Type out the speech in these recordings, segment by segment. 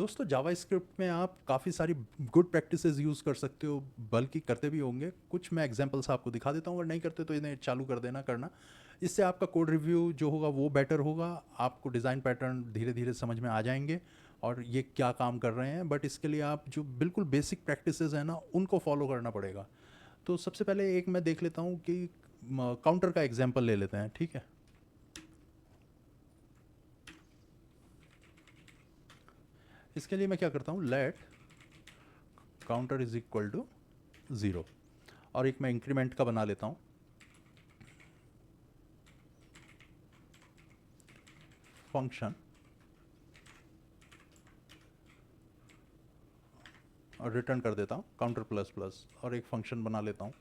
दोस्तों जावास्क्रिप्ट में आप काफ़ी सारी गुड प्रैक्टिसेस यूज़ कर सकते हो, बल्कि करते भी होंगे। कुछ मैं एग्जांपल्स आपको दिखा देता हूँ, अगर नहीं करते तो इन्हें चालू कर देना करना। इससे आपका कोड रिव्यू जो होगा वो बेटर होगा, आपको डिज़ाइन पैटर्न धीरे धीरे समझ में आ जाएंगे और ये क्या काम कर रहे हैं। बट इसके लिए आप जो बिल्कुल बेसिक प्रैक्टिसेस हैं ना, उनको फॉलो करना पड़ेगा। तो सबसे पहले एक मैं देख लेता हूँ कि काउंटर का एग्जाम्पल ले लेते हैं, ठीक है। इसके लिए मैं क्या करता हूँ, let counter is equal to 0 और एक मैं इंक्रीमेंट का बना लेता हूँ, फंक्शन, और रिटर्न कर देता हूँ काउंटर प्लस प्लस, और एक फंक्शन बना लेता हूँ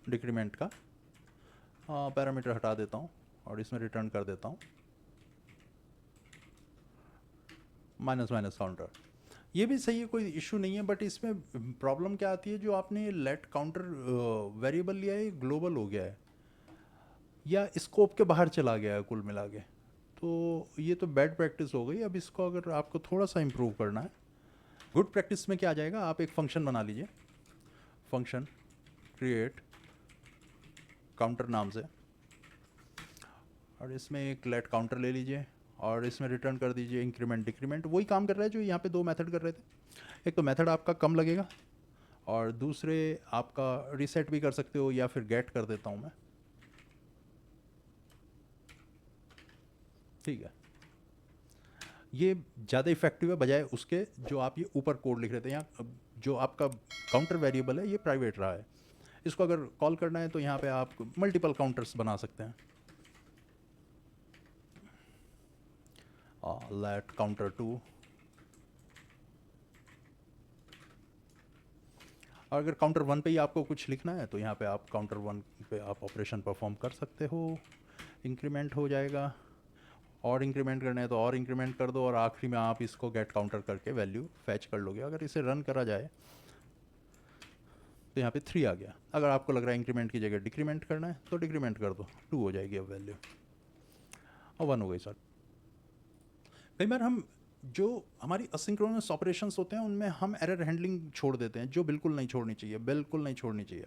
डिक्रीमेंट का। पैरामीटर हटा देता हूँ और इसमें रिटर्न कर देता हूँ माइनस माइनस काउंटर। ये भी सही है, कोई इशू नहीं है। बट इसमें प्रॉब्लम क्या आती है, जो आपने लेट काउंटर वेरिएबल लिया है ग्लोबल हो गया है या स्कोप के बाहर चला गया है कुल मिला के, तो ये तो बैड प्रैक्टिस हो गई। अब इसको अगर आपको थोड़ा सा इम्प्रूव करना है, गुड प्रैक्टिस में क्या आ जाएगा, आप एक फंक्शन बना लीजिए, फंक्शन क्रिएट काउंटर नाम से, और इसमें एक लेट काउंटर ले लीजिए और इसमें रिटर्न कर दीजिए इंक्रीमेंट डिक्रीमेंट। वही काम कर रहा है जो यहाँ पे दो मेथड कर रहे थे। एक तो मेथड आपका कम लगेगा और दूसरे आपका रीसेट भी कर सकते हो, या फिर गेट कर देता हूँ मैं, ठीक है। ये ज़्यादा इफेक्टिव है बजाय उसके जो आप ये ऊपर कोड लिख रहे थे। यहाँ जो आपका काउंटर वेरिएबल है ये प्राइवेट रहा है, इसको अगर कॉल करना है तो यहाँ पे आप मल्टीपल काउंटर्स बना सकते हैं। लेट काउंटर 2, और अगर काउंटर 1 पे ही आपको कुछ लिखना है तो यहाँ पे आप काउंटर 1 पे आप ऑपरेशन परफॉर्म कर सकते हो, इंक्रीमेंट हो जाएगा। और इंक्रीमेंट करना है तो और इंक्रीमेंट कर दो, और आखिरी में आप इसको गेट काउंटर करके वैल्यू फैच कर लोगे। अगर इसे रन करा जाए तो यहाँ पे 3 आ गया। अगर आपको लग रहा है इंक्रीमेंट की जगह डिक्रीमेंट करना है तो डिक्रीमेंट कर दो, 2 हो जाएगी अब वैल्यू, और 1 हो गई सर। कई बार हम जो हमारी असिंक्रोनस ऑपरेशंस होते हैं उनमें हम एरर हैंडलिंग छोड़ देते हैं, जो बिल्कुल नहीं छोड़नी चाहिए, बिल्कुल नहीं छोड़नी चाहिए।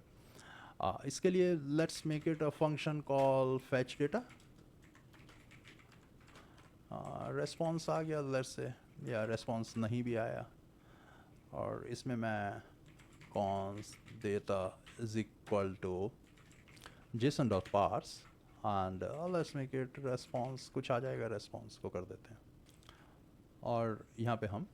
इसके लिए let's make it a function call fetch data. Response आ गया लेट्स से, या रेस्पॉन्स नहीं भी आया, और इसमें मैं const data is equal to JSON dot parse and let's make it response, कुछ आ जाएगा, रेस्पॉन्स को कर देते हैं। और यहाँ पे हम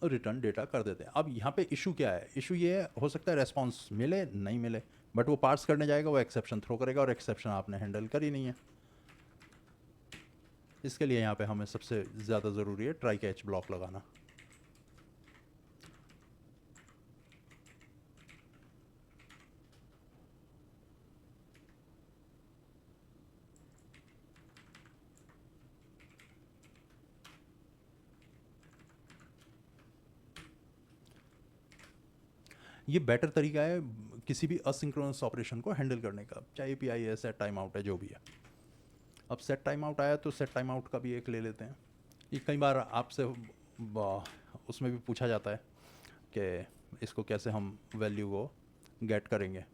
रिटर्न डेटा कर देते हैं। अब यहाँ पे इशू क्या है, इशू ये है, हो सकता है रेस्पॉन्स मिले नहीं मिले, बट वो पार्स करने जाएगा, वो एक्सेप्शन थ्रो करेगा, और एक्सेप्शन आपने हैंडल करी नहीं है। इसके लिए यहाँ पे हमें सबसे ज़्यादा ज़रूरी है ट्राई कैच ब्लॉक लगाना। ये बेटर तरीका है किसी भी असिंक्रोनस ऑपरेशन को हैंडल करने का, चाहे API है, सेट टाइम आउट है, जो भी है। अब सेट टाइम आउट आया तो सेट टाइम आउट का भी एक ले लेते हैं। ये कई बार आपसे उसमें भी पूछा जाता है कि इसको कैसे हम वैल्यू को गेट करेंगे।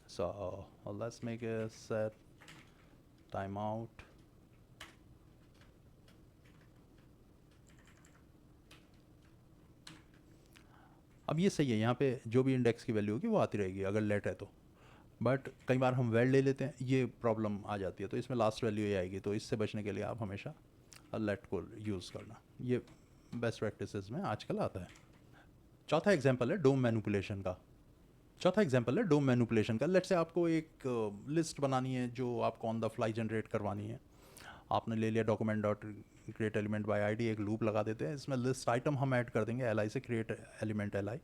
So let's make a set time out, अब ये सही है, यहाँ पे जो भी इंडेक्स की वैल्यू होगी वो आती रहेगी अगर लेट है तो। बट कई बार हम वेल ले लेते हैं, ये प्रॉब्लम आ जाती है, तो इसमें लास्ट वैल्यू ये आएगी। तो इससे बचने के लिए आप हमेशा लेट को यूज़ करना, ये बेस्ट प्रैक्टिसेस में आजकल आता है। चौथा एग्जांपल है डोम मैनिपुलेशन का। डोम मैनिपुलेशन का। लेट से आपको एक लिस्ट बनानी है जो आपको ऑन द फ्लाई जनरेट करवानी है। आपने ले लिया document dot create element by ID, एक लूप लगा देते हैं, इसमें लिस्ट आइटम हम ऐड कर देंगे एल से, क्रिएट एलिमेंट एल,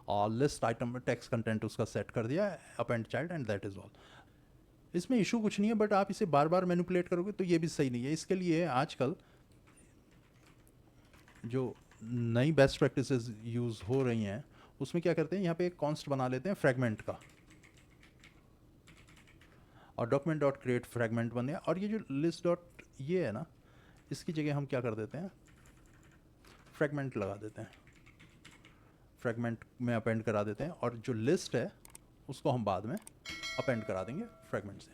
और लिस्ट आइटम में टेक्स्ट कंटेंट उसका सेट कर दिया, append child, and that is all. इसमें इशू कुछ नहीं है, बट आप इसे बार बार मैनिपुलेट करोगे तो ये भी सही नहीं है। इसके लिए आजकल जो नई बेस्ट प्रैक्टिसेस यूज़ हो रही हैं उसमें क्या करते हैं, यहाँ पे एक कॉन्स्ट बना लेते हैं फ्रेगमेंट का, और डॉक्यूमेंट डॉट क्रिएट फ्रेगमेंट बन गया। और ये जो लिस्ट डॉट ये है ना, इसकी जगह हम क्या कर देते हैं, फ्रेगमेंट लगा देते हैं, फ्रेगमेंट में अपेंड करा देते हैं, और जो लिस्ट है उसको हम बाद में अपेंड करा देंगे फ्रेगमेंट से।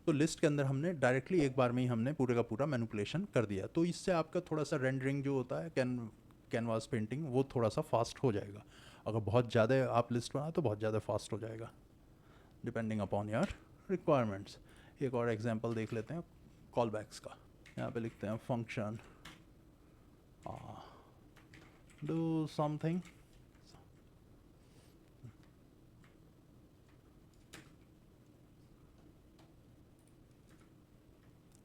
तो लिस्ट के अंदर हमने डायरेक्टली एक बार में ही हमने पूरे का पूरा मैनिपुलेशन कर दिया। तो इससे आपका थोड़ा सा रेंडरिंग जो होता है कैनवास पेंटिंग, वो थोड़ा सा फास्ट हो जाएगा। अगर बहुत ज़्यादा आप लिस्ट बनाए तो बहुत ज़्यादा फास्ट हो जाएगा, डिपेंडिंग अपॉन योर रिक्वायरमेंट्स। एक और एग्जांपल देख लेते हैं कॉल बैक्स का। यहाँ पे लिखते हैं function do something,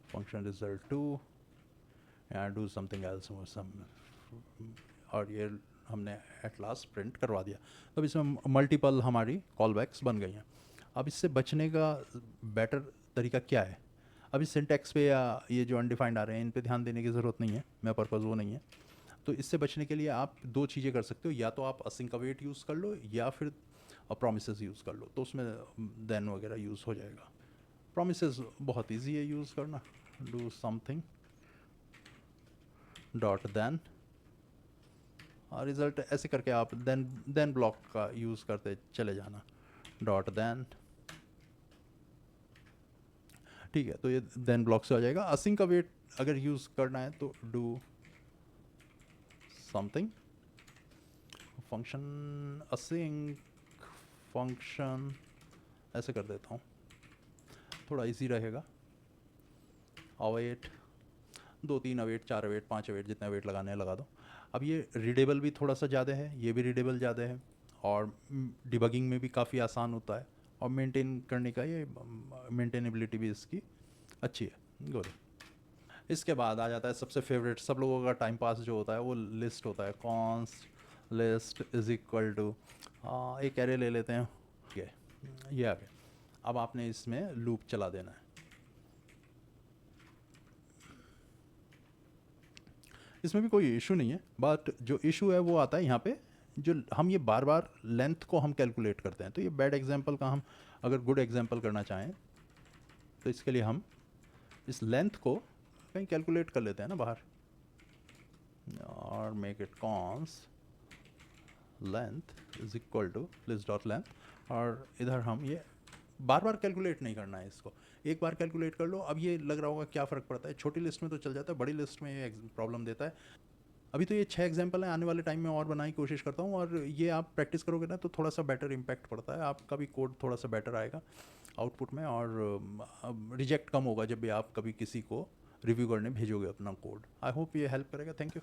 function result 2 या डू समथिंग एल्स सम, और ये हमने एट लास्ट प्रिंट करवा दिया। अब इसमें मल्टीपल हमारी कॉल बैक्स बन गई हैं। अब इससे बचने का बेटर तरीका क्या है? अब इस सिंटैक्स पे या ये जो अनडिफाइंड आ रहे हैं इन पे ध्यान देने की ज़रूरत नहीं है, मेरा पर्पज़ वो नहीं है। तो इससे बचने के लिए आप दो चीज़ें कर सकते हो, या तो आप असिंक अवेट यूज़ कर लो या फिर प्रोमिसेस यूज़ कर लो, तो उसमें देन वगैरह यूज़ हो जाएगा। प्रोमिसेस बहुत ईजी है यूज़ करना, डू समथिंग डॉट देन, और रिज़ल्ट ऐसे करके आप देन ब्लॉक का यूज़ करते चले जाना, डॉट देन। ठीक है, तो ये देन ब्लॉक से हो जाएगा। असिंक अवेट अगर यूज़ करना है तो do something function async function, ऐसे कर देता हूँ, थोड़ा इजी रहेगा। अवेट 2-3 अवेट 4 अवेट 5 अवेट जितना वेट लगाने हैं लगा दो। अब ये रीडेबल भी थोड़ा सा ज़्यादा है, ये भी रीडेबल ज़्यादा है, और डिबगिंग में भी काफ़ी आसान होता है, और मेंटेन करने का ये मेंटेनेबिलिटी भी इसकी अच्छी है, गुड। इसके बाद आ जाता है सबसे फेवरेट सब लोगों का टाइम पास जो होता है, वो लिस्ट होता है। Const list is equal to, एक एरे ले लेते हैं, ठीक है, ये आ गया। अब आपने इसमें लूप चला देना है। इसमें भी कोई इशू नहीं है, बट जो इशू है वो आता है यहाँ पे, जो हम ये बार बार लेंथ को हम कैलकुलेट करते हैं। तो ये बैड एग्जांपल का हम अगर गुड एग्जांपल करना चाहें तो इसके लिए हम इस लेंथ को कहीं कैलकुलेट कर लेते हैं ना बाहर, और make it const length is equal to list dot length, और इधर हम ये बार बार कैलकुलेट नहीं करना है, इसको एक बार कैलकुलेट कर लो। अब ये लग रहा होगा क्या फ़र्क पड़ता है, छोटी लिस्ट में तो चल जाता है, बड़ी लिस्ट में ये प्रॉब्लम देता है। अभी तो ये 6 एग्जांपल हैं, आने वाले टाइम में और बनाने की कोशिश करता हूँ, और ये आप प्रैक्टिस करोगे ना तो थोड़ा सा बेटर इम्पैक्ट पड़ता है, आपका भी कोड थोड़ा सा बेटर आएगा आउटपुट में, और रिजेक्ट कम होगा जब भी आप कभी किसी को रिव्यू करने भेजोगे अपना कोड। आई होप ये हेल्प करेगा। Thank you.